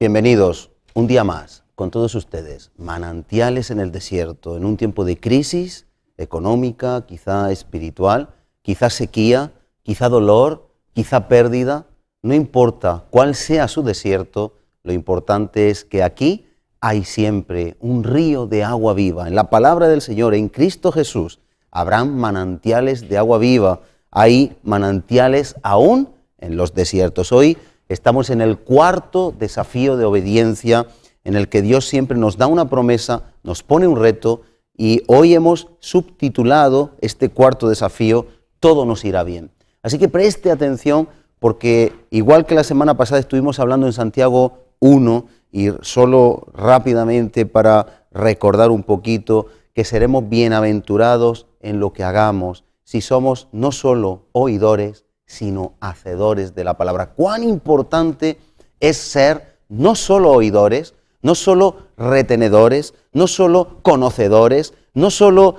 Bienvenidos un día más con todos ustedes, manantiales en el desierto, en un tiempo de crisis económica, quizá espiritual, quizá sequía, quizá dolor, quizá pérdida. No importa cuál sea su desierto, lo importante es que aquí hay siempre un río de agua viva. En la palabra del Señor, en Cristo Jesús, habrán manantiales de agua viva. Hay manantiales aún en los desiertos. Hoy estamos en el cuarto desafío de obediencia, en el que Dios siempre nos da una promesa, nos pone un reto, y hoy hemos subtitulado este cuarto desafío, Todo nos irá bien. Así que preste atención, porque igual que la semana pasada estuvimos hablando en Santiago 1, y solo rápidamente para recordar un poquito, que seremos bienaventurados en lo que hagamos, si somos no solo oidores, sino hacedores de la palabra. Cuán importante es ser no solo oidores, no solo retenedores, no solo conocedores, no solo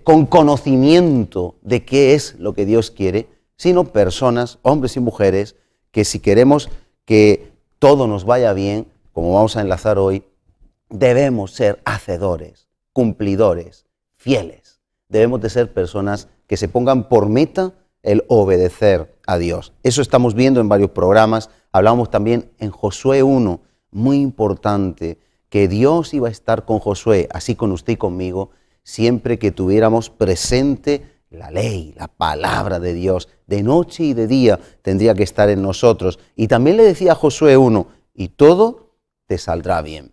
con conocimiento de qué es lo que Dios quiere, sino personas, hombres y mujeres, que si queremos que todo nos vaya bien, como vamos a enlazar hoy, debemos ser hacedores, cumplidores, fieles. Debemos de ser personas que se pongan por meta el obedecer a Dios. Eso estamos viendo en varios programas. Hablábamos también en Josué 1, muy importante, que Dios iba a estar con Josué, así con usted y conmigo, siempre que tuviéramos presente la ley, la palabra de Dios. De noche y de día tendría que estar en nosotros. Y también le decía a Josué 1, y todo te saldrá bien.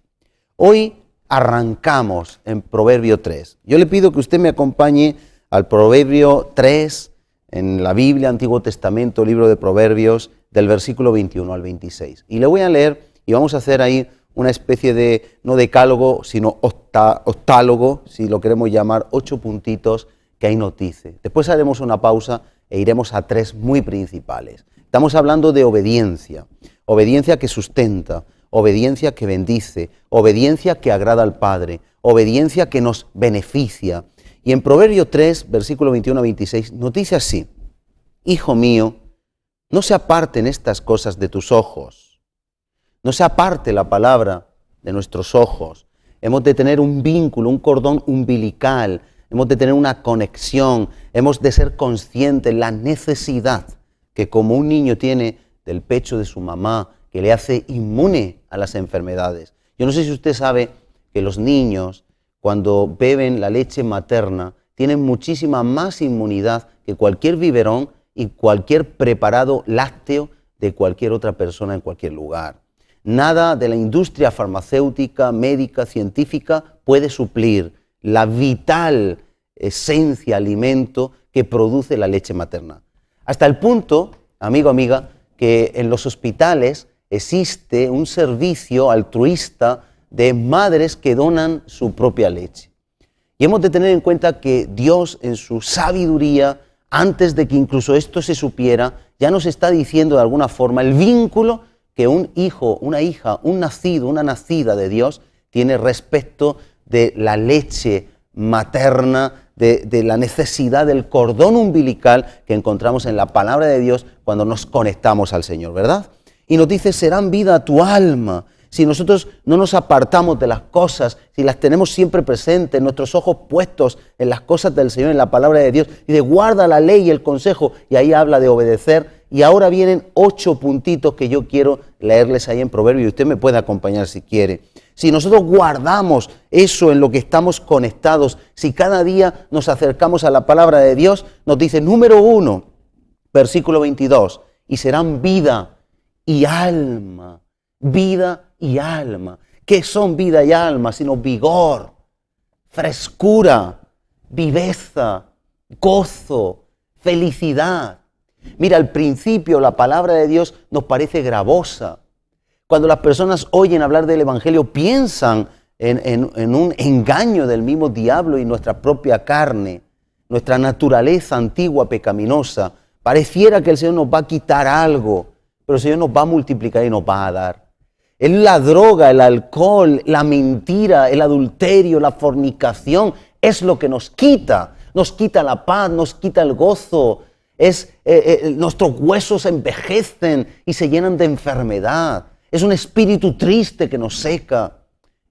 Hoy arrancamos en Proverbio 3. Yo le pido que usted me acompañe al Proverbio 3, en la Biblia, Antiguo Testamento, libro de Proverbios, del versículo 21 al 26. Y le voy a leer, y vamos a hacer ahí una especie de, no decálogo, sino octálogo, si lo queremos llamar, 8 puntitos que ahí nos dice. Después haremos una pausa e iremos a 3 muy principales. Estamos hablando de obediencia, obediencia que sustenta, obediencia que bendice, obediencia que agrada al Padre, obediencia que nos beneficia. Y en Proverbio 3, versículo 21 a 26, nos dice así: Hijo mío, no se aparten estas cosas de tus ojos, no se aparte la palabra de nuestros ojos. Hemos de tener un vínculo, un cordón umbilical, hemos de tener una conexión, hemos de ser conscientes de la necesidad que como un niño tiene del pecho de su mamá, que le hace inmune a las enfermedades. Yo no sé si usted sabe que los niños, cuando beben la leche materna, tienen muchísima más inmunidad que cualquier biberón y cualquier preparado lácteo de cualquier otra persona en cualquier lugar. Nada de la industria farmacéutica, médica, científica puede suplir la vital esencia, alimento que produce la leche materna. Hasta el punto, amigo, amiga, que en los hospitales existe un servicio altruista de madres que donan su propia leche. Y hemos de tener en cuenta que Dios, en su sabiduría, antes de que incluso esto se supiera, ya nos está diciendo de alguna forma el vínculo que un hijo, una hija, un nacido, una nacida de Dios tiene respecto de la leche materna, de la necesidad del cordón umbilical que encontramos en la palabra de Dios cuando nos conectamos al Señor, ¿verdad? Y nos dice, serán vida a tu alma. Si nosotros no nos apartamos de las cosas, si las tenemos siempre presentes, nuestros ojos puestos en las cosas del Señor, en la palabra de Dios, y de guarda la ley y el consejo, y ahí habla de obedecer. Y ahora vienen 8 puntitos que yo quiero leerles ahí en Proverbio, y usted me puede acompañar si quiere. Si nosotros guardamos eso en lo que estamos conectados, si cada día nos acercamos a la palabra de Dios, nos dice, número 1, versículo 22, y serán vida y alma, vida y alma. ¿Qué son vida y alma? Sino vigor, frescura, viveza, gozo, felicidad. Mira, al principio la palabra de Dios nos parece gravosa. Cuando las personas oyen hablar del Evangelio, piensan en un engaño del mismo diablo y nuestra propia carne, nuestra naturaleza antigua pecaminosa. Pareciera que el Señor nos va a quitar algo, pero el Señor nos va a multiplicar y nos va a dar. Es la droga, el alcohol, la mentira, el adulterio, la fornicación, es lo que nos quita la paz, nos quita el gozo. Nuestros huesos envejecen y se llenan de enfermedad. Es un espíritu triste que nos seca.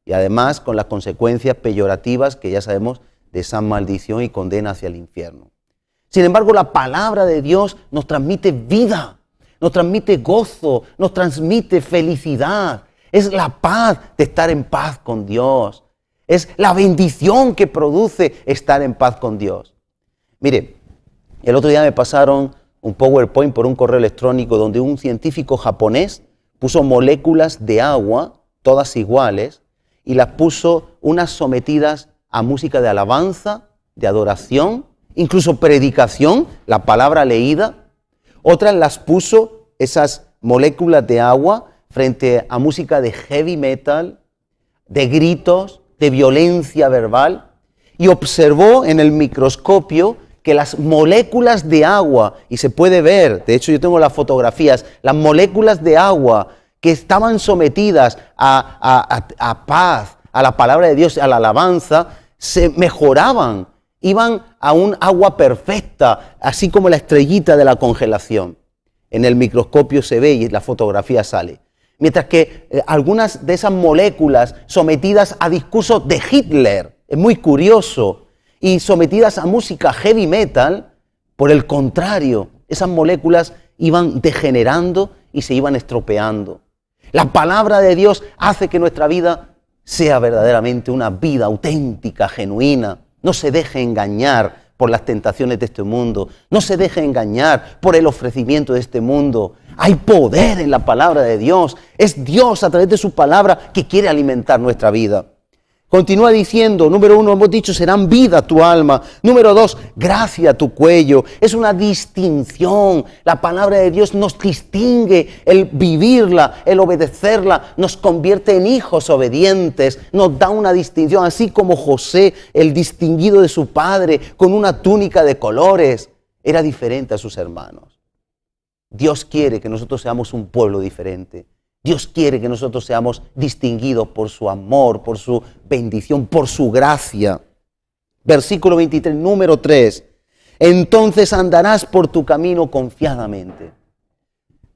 Y además con las consecuencias peyorativas que ya sabemos de esa maldición y condena hacia el infierno. Sin embargo, la palabra de Dios nos transmite vida, nos transmite gozo, nos transmite felicidad. Es la paz de estar en paz con Dios. Es la bendición que produce estar en paz con Dios. Mire, el otro día me pasaron un PowerPoint por un correo electrónico donde un científico japonés puso moléculas de agua, todas iguales, y las puso unas sometidas a música de alabanza, de adoración, incluso predicación, la palabra leída. Otras las puso, esas moléculas de agua, frente a música de heavy metal, de gritos, de violencia verbal, y observó en el microscopio que las moléculas de agua, y se puede ver, de hecho yo tengo las fotografías, las moléculas de agua que estaban sometidas a paz, a la palabra de Dios, a la alabanza, se mejoraban, iban a un agua perfecta, así como la estrellita de la congelación. En el microscopio se ve y la fotografía sale. Mientras que algunas de esas moléculas sometidas a discursos de Hitler, es muy curioso, y sometidas a música heavy metal, por el contrario, esas moléculas iban degenerando y se iban estropeando. La palabra de Dios hace que nuestra vida sea verdaderamente una vida auténtica, genuina. No se deje engañar por las tentaciones de este mundo. No se deje engañar por el ofrecimiento de este mundo. Hay poder en la palabra de Dios. Es Dios a través de su palabra que quiere alimentar nuestra vida. Continúa diciendo, número 1, hemos dicho, serán vida tu alma. Número 2, gracia tu cuello. Es una distinción. La palabra de Dios nos distingue. El vivirla, el obedecerla, nos convierte en hijos obedientes. Nos da una distinción, así como José, el distinguido de su padre, con una túnica de colores, era diferente a sus hermanos. Dios quiere que nosotros seamos un pueblo diferente. Dios quiere que nosotros seamos distinguidos por su amor, por su bendición, por su gracia. Versículo 23, número 3. Entonces andarás por tu camino confiadamente.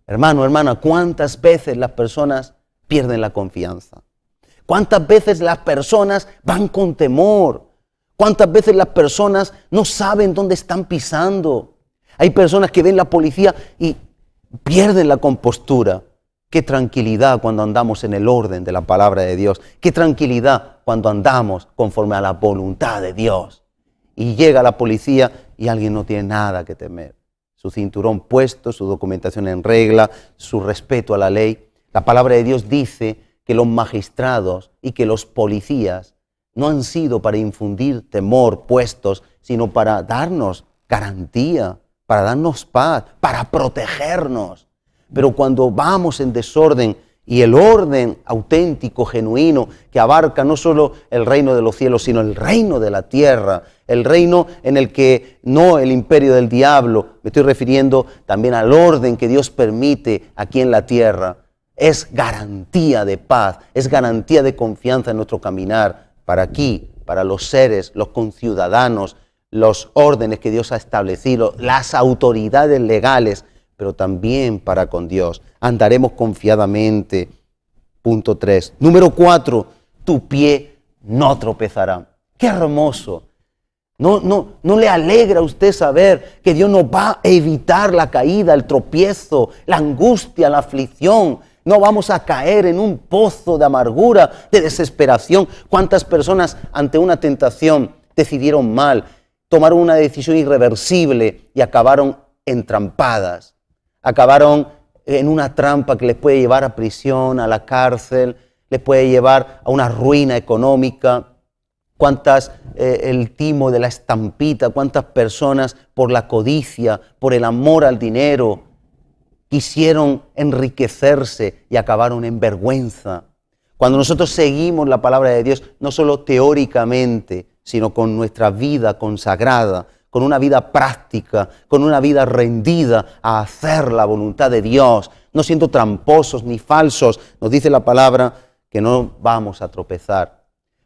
Hermano, hermana, ¿cuántas veces las personas pierden la confianza? ¿Cuántas veces las personas van con temor? ¿Cuántas veces las personas no saben dónde están pisando? Hay personas que ven la policía y pierden la compostura. Qué tranquilidad cuando andamos en el orden de la palabra de Dios. Qué tranquilidad cuando andamos conforme a la voluntad de Dios. Y llega la policía y alguien no tiene nada que temer. Su cinturón puesto, su documentación en regla, su respeto a la ley. La palabra de Dios dice que los magistrados y que los policías no han sido para infundir temor puestos, sino para darnos garantía, para darnos paz, para protegernos. Pero cuando vamos en desorden y el orden auténtico, genuino, que abarca no solo el reino de los cielos, sino el reino de la tierra, el reino en el que no el imperio del diablo, me estoy refiriendo también al orden que Dios permite aquí en la tierra, es garantía de paz, es garantía de confianza en nuestro caminar para aquí, para los seres, los conciudadanos, los órdenes que Dios ha establecido, las autoridades legales, pero también para con Dios. Andaremos confiadamente. Punto 3. Número 4, tu pie no tropezará. ¡Qué hermoso! ¿No le alegra a usted saber que Dios nos va a evitar la caída, el tropiezo, la angustia, la aflicción? No vamos a caer en un pozo de amargura, de desesperación. ¿Cuántas personas ante una tentación decidieron mal, tomaron una decisión irreversible y acabaron entrampadas? Acabaron en una trampa que les puede llevar a prisión, a la cárcel, les puede llevar a una ruina económica. Cuántas, el timo de la estampita, cuántas personas por la codicia, por el amor al dinero, quisieron enriquecerse y acabaron en vergüenza. Cuando nosotros seguimos la palabra de Dios, no solo teóricamente, sino con nuestra vida consagrada, con una vida práctica, con una vida rendida a hacer la voluntad de Dios, no siendo tramposos ni falsos, nos dice la palabra que no vamos a tropezar.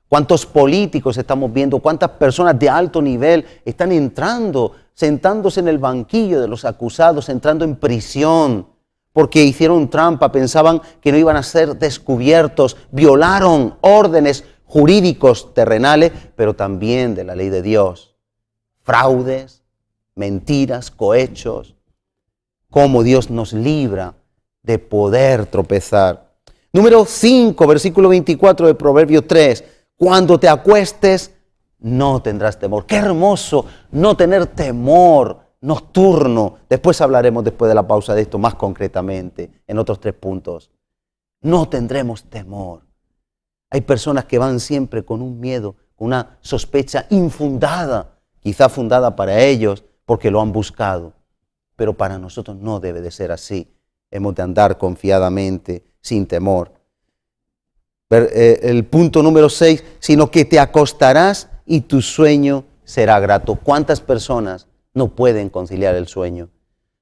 ¿Cuántos políticos estamos viendo? ¿Cuántas personas de alto nivel están entrando, sentándose en el banquillo de los acusados, entrando en prisión porque hicieron trampa, pensaban que no iban a ser descubiertos, violaron órdenes jurídicos terrenales, pero también de la ley de Dios. Fraudes, mentiras, cohechos, cómo Dios nos libra de poder tropezar. Número 5, versículo 24 de Proverbios 3. Cuando te acuestes, no tendrás temor. Qué hermoso no tener temor nocturno. Después hablaremos después de la pausa de esto más concretamente, en otros 3 puntos. No tendremos temor. Hay personas que van siempre con un miedo, con una sospecha infundada, quizá fundada para ellos porque lo han buscado. Pero para nosotros no debe de ser así. Hemos de andar confiadamente, sin temor. El punto número 6, sino que te acostarás y tu sueño será grato. ¿Cuántas personas no pueden conciliar el sueño?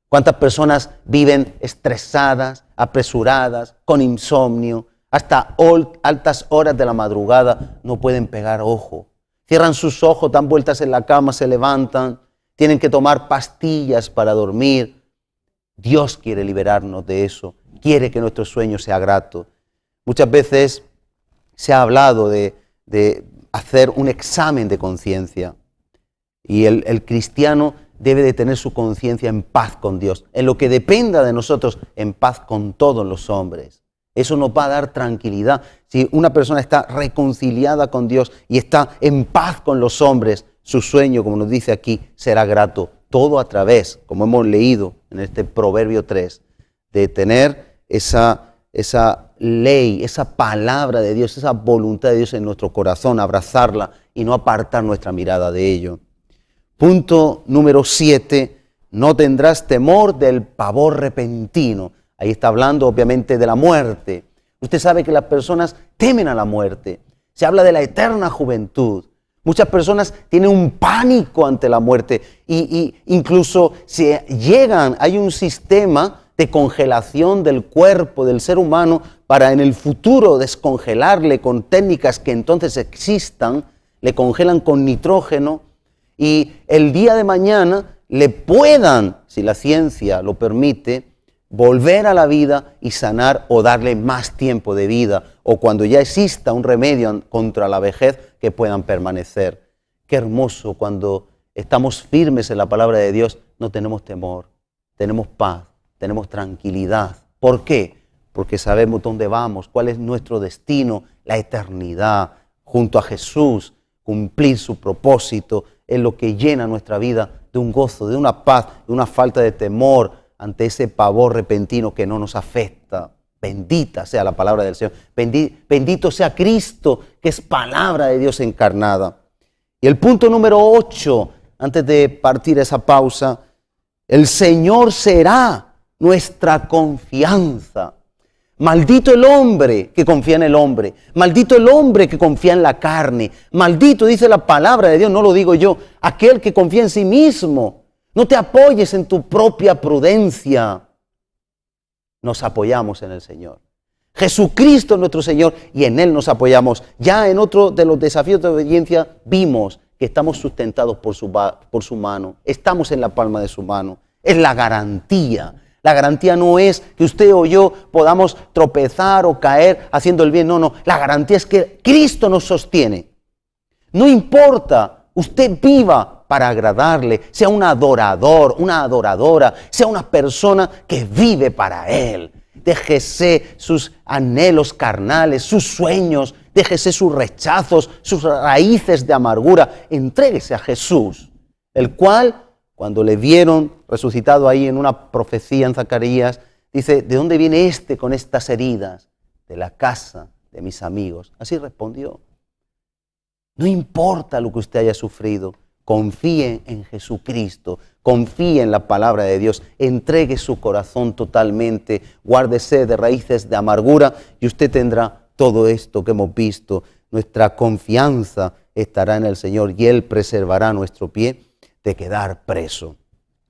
¿Cuántas personas viven estresadas, apresuradas, con insomnio? Hasta altas horas de la madrugada no pueden pegar ojo. Cierran sus ojos, dan vueltas en la cama, se levantan, tienen que tomar pastillas para dormir. Dios quiere liberarnos de eso, quiere que nuestro sueño sea grato. Muchas veces se ha hablado de hacer un examen de conciencia y el cristiano debe de tener su conciencia en paz con Dios, en lo que dependa de nosotros, en paz con todos los hombres. Eso nos va a dar tranquilidad. Si una persona está reconciliada con Dios y está en paz con los hombres, su sueño, como nos dice aquí, será grato. Todo a través, como hemos leído en este Proverbio 3, de tener esa ley, esa palabra de Dios, esa voluntad de Dios en nuestro corazón, abrazarla y no apartar nuestra mirada de ello. Punto número 7, no tendrás temor del pavor repentino. Ahí está hablando obviamente de la muerte. Usted sabe que las personas temen a la muerte. Se habla de la eterna juventud. Muchas personas tienen un pánico ante la muerte y incluso hay un sistema de congelación del cuerpo del ser humano para en el futuro descongelarle con técnicas que entonces existan, le congelan con nitrógeno y el día de mañana le puedan, si la ciencia lo permite, volver a la vida y sanar o darle más tiempo de vida, o cuando ya exista un remedio contra la vejez, que puedan permanecer. Qué hermoso cuando estamos firmes en la palabra de Dios, no tenemos temor, tenemos paz, tenemos tranquilidad. ¿Por qué? Porque sabemos dónde vamos, cuál es nuestro destino, la eternidad, junto a Jesús, cumplir su propósito, es lo que llena nuestra vida de un gozo, de una paz, de una falta de temor, ante ese pavor repentino que no nos afecta. Bendita sea la palabra del Señor. Bendito sea Cristo, que es palabra de Dios encarnada. Y el punto número 8, antes de partir esa pausa, el Señor será nuestra confianza. Maldito el hombre que confía en el hombre. Maldito el hombre que confía en la carne. Maldito, dice la palabra de Dios, no lo digo yo, aquel que confía en sí mismo. No te apoyes en tu propia prudencia. Nos apoyamos en el Señor. Jesucristo es nuestro Señor y en Él nos apoyamos. Ya en otro de los desafíos de obediencia vimos que estamos sustentados por su mano. Estamos en la palma de su mano. Es la garantía. La garantía no es que usted o yo podamos tropezar o caer haciendo el bien. No. La garantía es que Cristo nos sostiene. No importa, usted viva para agradarle, sea un adorador, una adoradora, sea una persona que vive para Él. Déjese sus anhelos carnales, sus sueños, déjese sus rechazos, sus raíces de amargura. Entréguese a Jesús, el cual, cuando le vieron resucitado ahí en una profecía en Zacarías, dice, ¿de dónde viene este con estas heridas? De la casa de mis amigos. Así respondió. No importa lo que usted haya sufrido, confíe en Jesucristo, confíe en la palabra de Dios, entregue su corazón totalmente, guárdese de raíces de amargura y usted tendrá todo esto que hemos visto. Nuestra confianza estará en el Señor y Él preservará nuestro pie de quedar preso.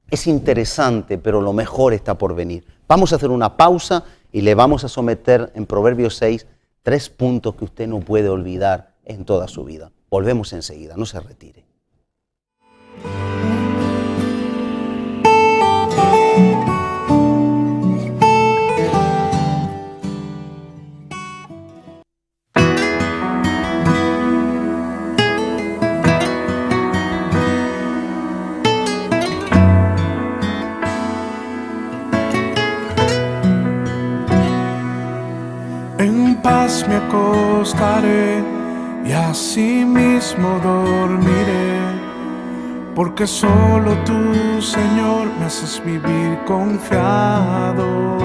Es interesante, pero lo mejor está por venir. Vamos a hacer una pausa y le vamos a someter en Proverbios 6 3 puntos que usted no puede olvidar en toda su vida. Volvemos enseguida, no se retire. acostaré y así mismo dormiré, porque solo tú, Señor, me haces vivir confiado.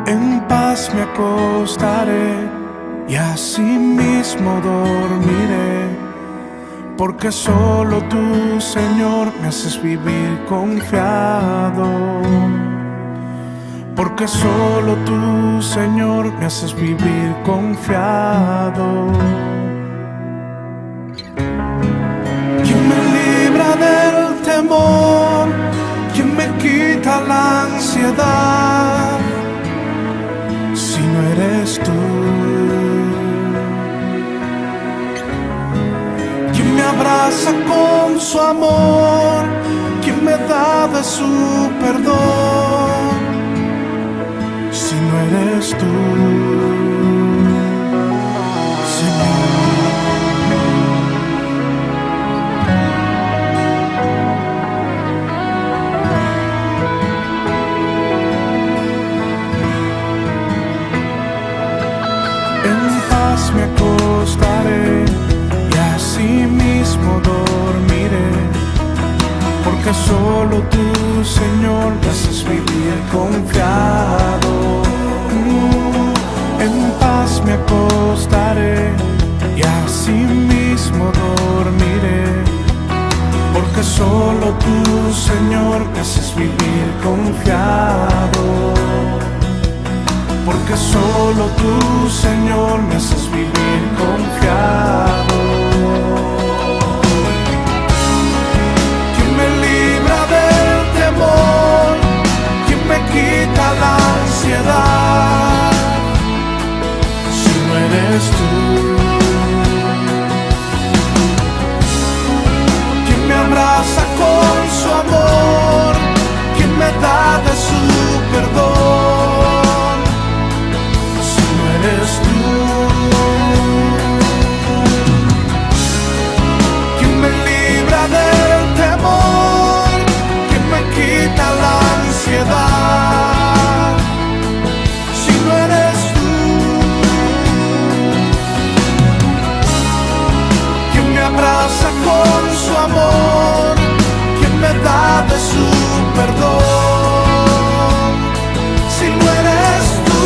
En paz me acostaré y así mismo dormiré, porque solo tú, Señor, me haces vivir confiado. Porque solo tú, Señor, me haces vivir confiado. ¿Quién me libra del temor? ¿Quién me quita la ansiedad? Si no eres tú. ¿Quién me abraza con su amor? ¿Quién me da de su perdón? Si no eres tú, Señor. En paz me acostaré y así mismo dormiré, porque solo tú, Señor, me haces vivir confiado. En paz me acostaré y así mismo dormiré, porque solo tú, Señor, me haces vivir confiado. Porque solo tú, Señor, me haces vivir confiado. ¿Quién me libra del temor? ¿Quién me quita la ansiedad? Si no eres tú. ¿Quién me abraza con su amor? ¿Quién me da de su perdón? Si no eres tú. ¿Quién me libra del temor? ¿Quién me quita la ansiedad? Si no eres tú. ¿Quién me abraza con su amor? ¿Quién me da de su perdón? Si no eres tú.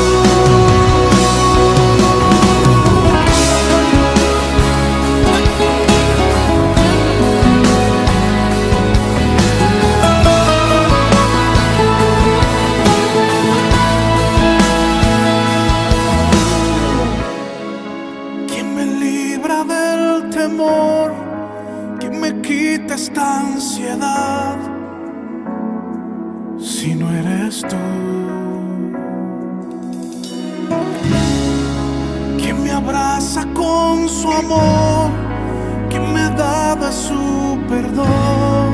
¿Quién me libra del temor? ¿Quién me quita esta ansiedad? Si no eres tú. ¿Quién me abraza con su amor? ¿Quién me da de su perdón?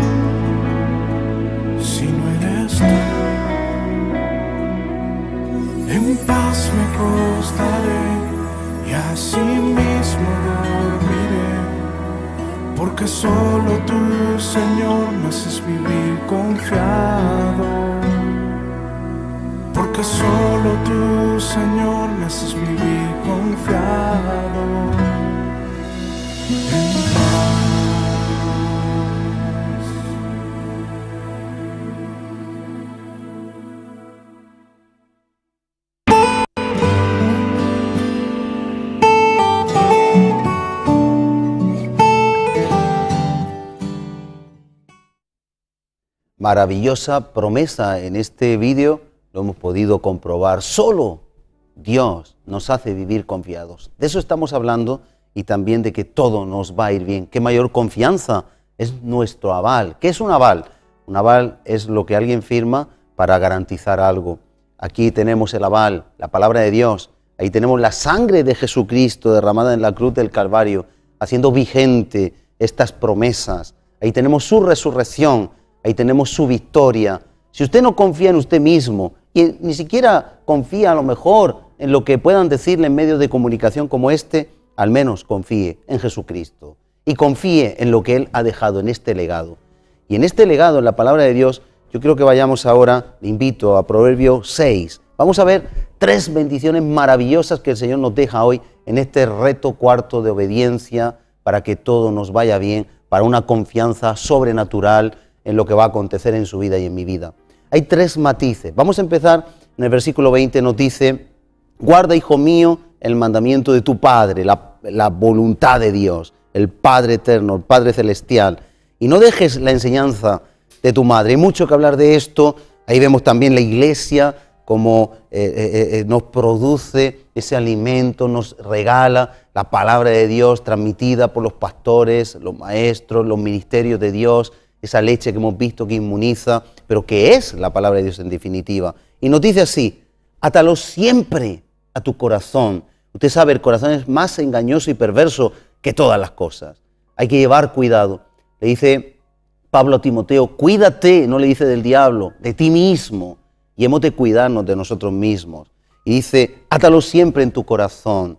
Si no eres tú. En paz me acostaré y así mismo dormiré, porque solo tú, Señor, me haces vivir confiado. Porque solo tú, Señor, me haces vivir confiado. En paz. Maravillosa promesa en este vídeo, lo hemos podido comprobar. Solo Dios nos hace vivir confiados. De eso estamos hablando y también de que todo nos va a ir bien. ¿Qué mayor confianza? Es nuestro aval. ¿Qué es un aval? Un aval es lo que alguien firma para garantizar algo. Aquí tenemos el aval, la palabra de Dios. Ahí tenemos la sangre de Jesucristo derramada en la cruz del Calvario, haciendo vigente estas promesas. Ahí tenemos su resurrección. Ahí tenemos su victoria. Si usted no confía en usted mismo y ni siquiera confía a lo mejor en lo que puedan decirle en medios de comunicación como este, al menos confíe en Jesucristo y confíe en lo que Él ha dejado en este legado. Y en este legado, en la palabra de Dios, yo quiero que vayamos ahora, le invito a Proverbios 6. Vamos a ver 3 bendiciones maravillosas que el Señor nos deja hoy en este reto cuarto de obediencia para que todo nos vaya bien, para una confianza sobrenatural en lo que va a acontecer en su vida y en mi vida. Hay 3 matices. Vamos a empezar en el versículo 20, nos dice: guarda, hijo mío, el mandamiento de tu Padre, la voluntad de Dios, el Padre eterno, el Padre celestial, y no dejes la enseñanza de tu madre. Hay mucho que hablar de esto. Ahí vemos también la iglesia, como nos produce ese alimento, nos regala la palabra de Dios transmitida por los pastores, los maestros, los ministerios de Dios, esa leche que hemos visto que inmuniza, pero que es la palabra de Dios en definitiva. Y nos dice así: átalo siempre a tu corazón. Usted sabe, el corazón es más engañoso y perverso que todas las cosas. Hay que llevar cuidado. Le dice Pablo a Timoteo: cuídate, no le dice del diablo, de ti mismo. Y hemos de cuidarnos de nosotros mismos. Y dice: átalos siempre en tu corazón,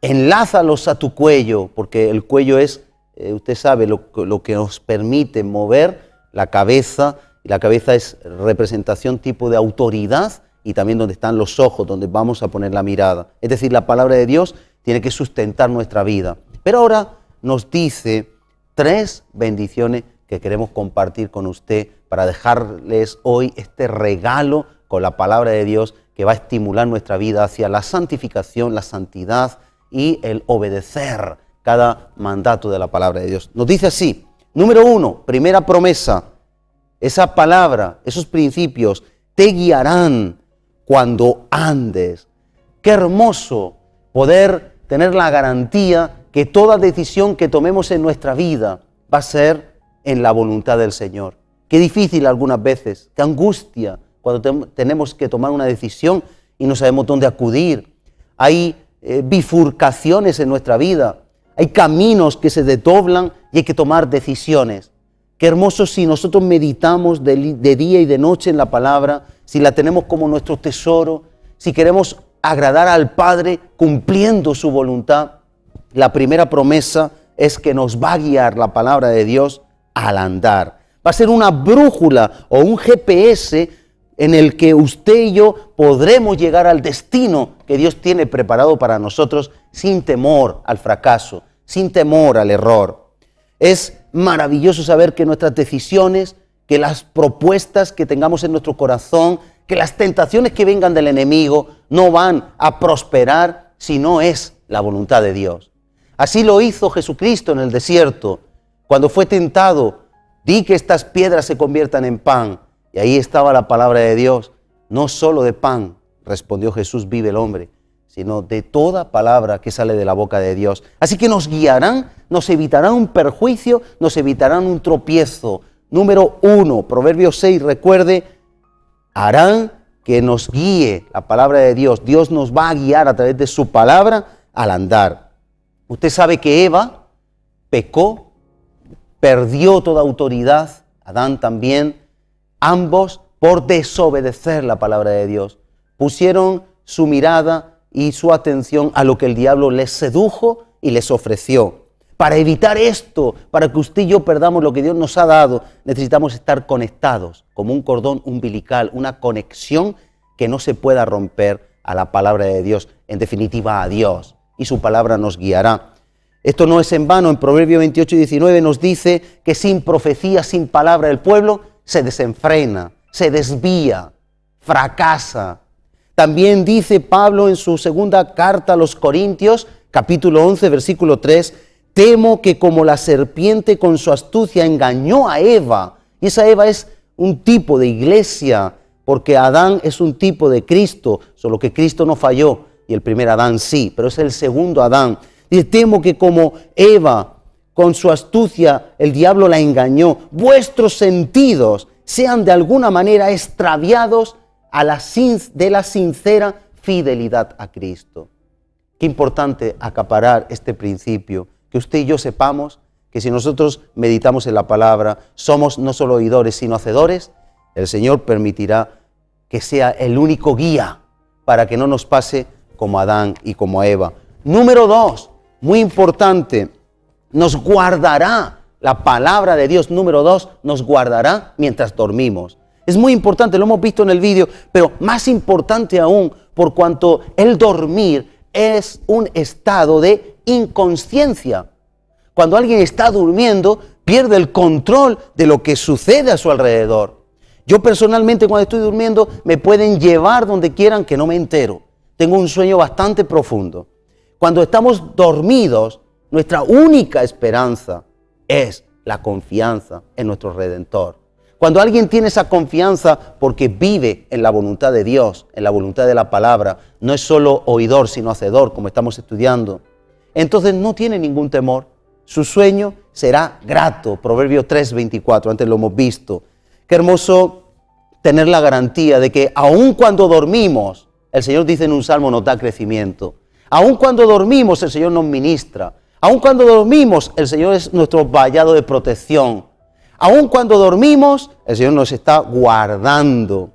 enlázalos a tu cuello, porque el cuello es, usted sabe, lo que nos permite mover la cabeza, y la cabeza es representación, tipo de autoridad, y también donde están los ojos, donde vamos a poner la mirada. Es decir, la palabra de Dios tiene que sustentar nuestra vida. Pero ahora nos dice 3 bendiciones que queremos compartir con usted para dejarles hoy este regalo con la palabra de Dios que va a estimular nuestra vida hacia la santificación, la santidad y el obedecer cada mandato de la palabra de Dios. Nos dice así: número 1, primera promesa, esa palabra, esos principios te guiarán cuando andes. Qué hermoso poder tener la garantía que toda decisión que tomemos en nuestra vida va a ser en la voluntad del Señor. Qué difícil algunas veces, qué angustia cuando tenemos que tomar una decisión y no sabemos dónde acudir. Hay bifurcaciones en nuestra vida, hay caminos que se desdoblan y hay que tomar decisiones. Qué hermoso si nosotros meditamos de día y de noche en la palabra, si la tenemos como nuestro tesoro, si queremos agradar al Padre cumpliendo su voluntad. La primera promesa es que nos va a guiar la palabra de Dios al andar. Va a ser una brújula o un GPS en el que usted y yo podremos llegar al destino que Dios tiene preparado para nosotros sin temor al fracaso, sin temor al error. Es maravilloso saber que nuestras decisiones, que las propuestas que tengamos en nuestro corazón, que las tentaciones que vengan del enemigo no van a prosperar si no es la voluntad de Dios. Así lo hizo Jesucristo en el desierto, cuando fue tentado: di que estas piedras se conviertan en pan. Y ahí estaba la palabra de Dios: no solo de pan, respondió Jesús, vive el hombre, sino de toda palabra que sale de la boca de Dios. Así que nos guiarán, nos evitarán un perjuicio, nos evitarán un tropiezo. Número 1, Proverbios 6, recuerde, harán que nos guíe la palabra de Dios. Dios nos va a guiar a través de su palabra al andar. Usted sabe que Eva pecó, perdió toda autoridad, Adán también, ambos por desobedecer la palabra de Dios. Pusieron su mirada y su atención a lo que el diablo les sedujo y les ofreció. Para evitar esto, para que usted y yo perdamos lo que Dios nos ha dado, necesitamos estar conectados como un cordón umbilical, una conexión que no se pueda romper a la palabra de Dios, en definitiva a Dios, y su palabra nos guiará. Esto no es en vano. En Proverbios 28 y 19 nos dice que sin profecía, sin palabra, el pueblo se desenfrena, se desvía, fracasa. También dice Pablo en su segunda carta a los Corintios, capítulo 11, versículo 3, temo que como la serpiente con su astucia engañó a Eva, y esa Eva es un tipo de iglesia, porque Adán es un tipo de Cristo, solo que Cristo no falló y el primer Adán sí, pero es el segundo Adán. Dice, temo que como Eva con su astucia el diablo la engañó, vuestros sentidos sean de alguna manera extraviados de la sincera fidelidad a Cristo. Qué importante acaparar este principio, que usted y yo sepamos que si nosotros meditamos en la palabra, somos no solo oidores, sino hacedores, el Señor permitirá que sea el único guía para que no nos pase como a Adán y como a Eva. Número 2, muy importante, nos guardará la palabra de Dios. Número 2, nos guardará mientras dormimos. Es muy importante, lo hemos visto en el vídeo, pero más importante aún, por cuanto el dormir es un estado de inconsciencia. Cuando alguien está durmiendo, pierde el control de lo que sucede a su alrededor. Yo personalmente, cuando estoy durmiendo, me pueden llevar donde quieran que no me entero. Tengo un sueño bastante profundo. Cuando estamos dormidos, nuestra única esperanza es la confianza en nuestro Redentor. Cuando alguien tiene esa confianza porque vive en la voluntad de Dios, en la voluntad de la palabra, no es solo oidor, sino hacedor, como estamos estudiando, entonces no tiene ningún temor. Su sueño será grato. Proverbios 3:24, antes lo hemos visto. Qué hermoso tener la garantía de que aun cuando dormimos, el Señor dice en un salmo, nos da crecimiento. Aun cuando dormimos, el Señor nos ministra. Aun cuando dormimos, el Señor es nuestro vallado de protección. Aun cuando dormimos, el Señor nos está guardando.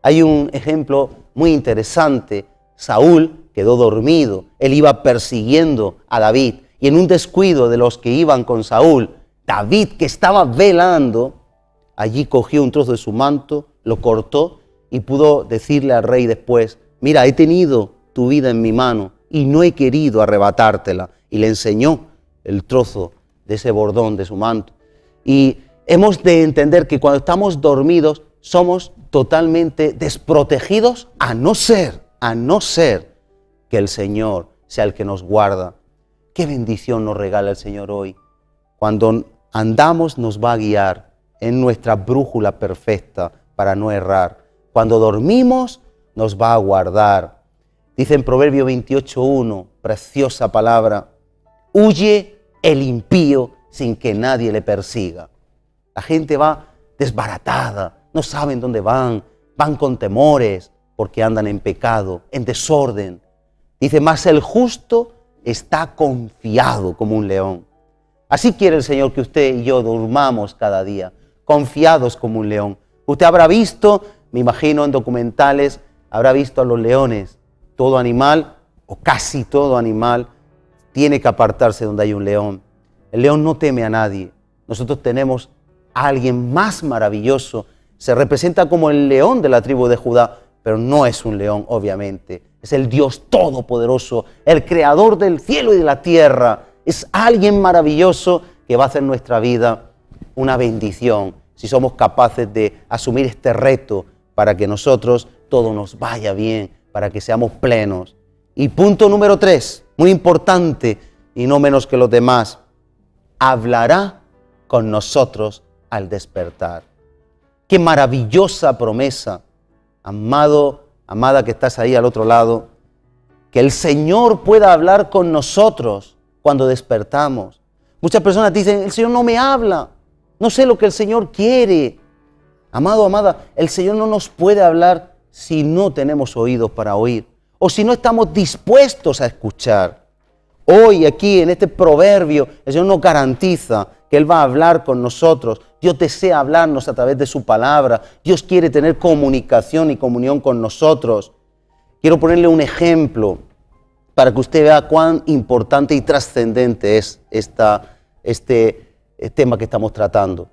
Hay un ejemplo muy interesante. Saúl quedó dormido. Él iba persiguiendo a David. Y en un descuido de los que iban con Saúl, David, que estaba velando, allí cogió un trozo de su manto, lo cortó y pudo decirle al rey después, mira, he tenido tu vida en mi mano y no he querido arrebatártela. Y le enseñó el trozo de ese bordón de su manto. Y hemos de entender que cuando estamos dormidos somos totalmente desprotegidos a no ser que el Señor sea el que nos guarda. Qué bendición nos regala el Señor hoy. Cuando andamos nos va a guiar en nuestra brújula perfecta para no errar. Cuando dormimos nos va a guardar. Dice en Proverbio 28:1, preciosa palabra, huye el impío sin que nadie le persiga. La gente va desbaratada, no saben dónde van con temores porque andan en pecado, en desorden. Dice, mas el justo está confiado como un león. Así quiere el Señor que usted y yo durmamos cada día, confiados como un león. Usted habrá visto, me imagino en documentales, habrá visto a los leones. Todo animal, o casi todo animal, tiene que apartarse donde hay un león. El león no teme a nadie. Nosotros tenemos a alguien más maravilloso. Se representa como el león de la tribu de Judá, pero no es un león, obviamente. Es el Dios todopoderoso, el creador del cielo y de la tierra. Es alguien maravilloso que va a hacer nuestra vida una bendición si somos capaces de asumir este reto para que nosotros todo nos vaya bien, para que seamos plenos. Y punto número 3, muy importante y no menos que los demás, hablará con nosotros al despertar. Qué maravillosa promesa, amado, amada que estás ahí al otro lado, que el Señor pueda hablar con nosotros cuando despertamos. Muchas personas dicen, el Señor no me habla, no sé lo que el Señor quiere. Amado, amada, el Señor no nos puede hablar si no tenemos oídos para oír o si no estamos dispuestos a escuchar. Hoy aquí en este proverbio el Señor nos garantiza que Él va a hablar con nosotros. Dios desea hablarnos a través de su palabra. Dios quiere tener comunicación y comunión con nosotros. Quiero ponerle un ejemplo para que usted vea cuán importante y trascendente es este tema que estamos tratando.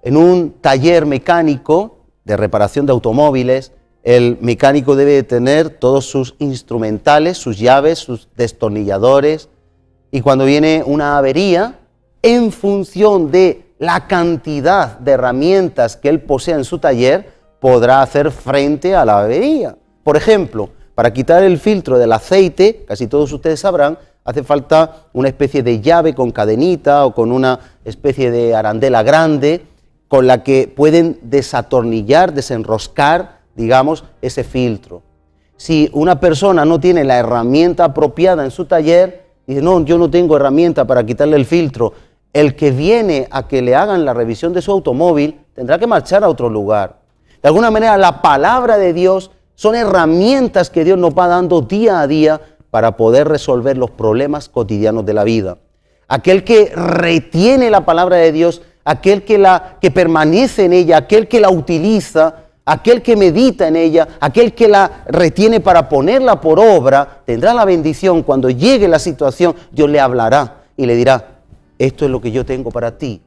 En un taller mecánico de reparación de automóviles, el mecánico debe tener todos sus instrumentales, sus llaves, sus destornilladores, y cuando viene una avería, en función de la cantidad de herramientas que él posea en su taller, podrá hacer frente a la avería. Por ejemplo, para quitar el filtro del aceite, casi todos ustedes sabrán, hace falta una especie de llave con cadenita o con una especie de arandela grande con la que pueden desatornillar, desenroscar, digamos, ese filtro. Si una persona no tiene la herramienta apropiada en su taller, dice, no, yo no tengo herramienta para quitarle el filtro, el que viene a que le hagan la revisión de su automóvil tendrá que marchar a otro lugar. De alguna manera, la palabra de Dios son herramientas que Dios nos va dando día a día para poder resolver los problemas cotidianos de la vida. Aquel que retiene la palabra de Dios, aquel que permanece en ella, aquel que la utiliza, aquel que medita en ella, aquel que la retiene para ponerla por obra, tendrá la bendición. Cuando llegue la situación, Dios le hablará y le dirá, esto es lo que yo tengo para ti.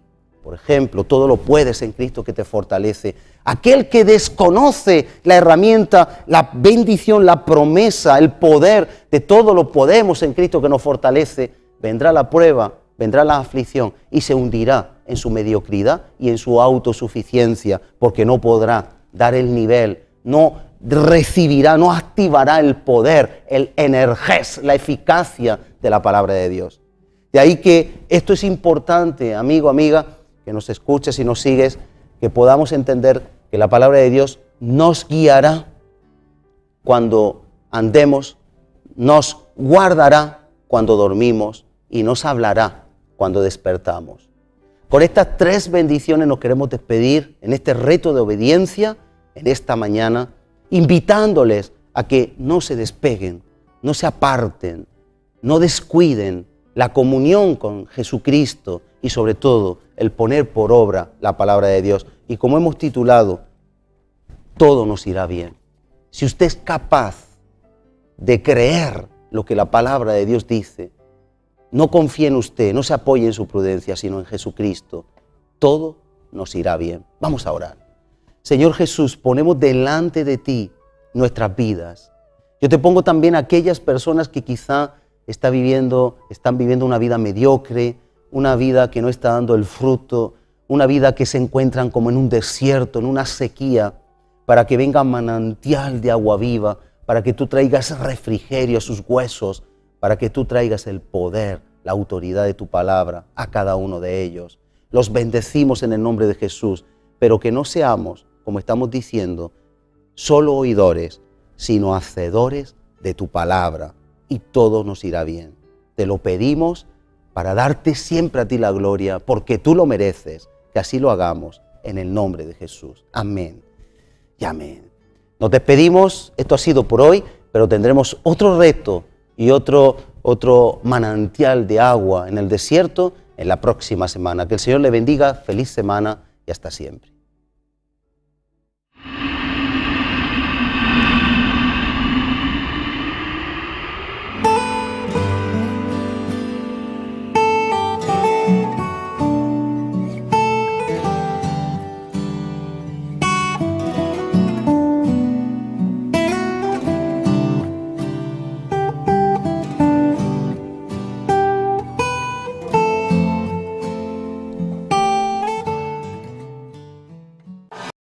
por ejemplo, todo lo puedes en Cristo que te fortalece. Aquel que desconoce la herramienta, la bendición, la promesa, el poder de todo lo podemos en Cristo que nos fortalece, vendrá la prueba, vendrá la aflicción y se hundirá en su mediocridad y en su autosuficiencia, porque no podrá dar el nivel, no recibirá, no activará el poder, el energés, la eficacia de la palabra de Dios. De ahí que esto es importante, amigo, amiga, que nos escuches y nos sigues, que podamos entender que la palabra de Dios nos guiará cuando andemos, nos guardará cuando dormimos y nos hablará cuando despertamos. Con estas 3 bendiciones nos queremos despedir en este reto de obediencia, en esta mañana, invitándoles a que no se despeguen, no se aparten, no descuiden la comunión con Jesucristo y sobre todo el poner por obra la palabra de Dios. Y como hemos titulado, todo nos irá bien. Si usted es capaz de creer lo que la palabra de Dios dice, no confíe en usted, no se apoye en su prudencia, sino en Jesucristo, todo nos irá bien. Vamos a orar. Señor Jesús, ponemos delante de ti nuestras vidas. Yo te pongo también a aquellas personas que quizá están viviendo una vida mediocre, una vida que no está dando el fruto, una vida que se encuentran como en un desierto, en una sequía, para que venga manantial de agua viva, para que tú traigas refrigerio a sus huesos, para que tú traigas el poder, la autoridad de tu palabra a cada uno de ellos. Los bendecimos en el nombre de Jesús, pero que no seamos, como estamos diciendo, solo oidores, sino hacedores de tu palabra, y todo nos irá bien. Te lo pedimos para darte siempre a ti la gloria, porque tú lo mereces, que así lo hagamos en el nombre de Jesús. Amén y amén. Nos despedimos, esto ha sido por hoy, pero tendremos otro reto y otro manantial de agua en el desierto en la próxima semana. Que el Señor le bendiga, feliz semana y hasta siempre.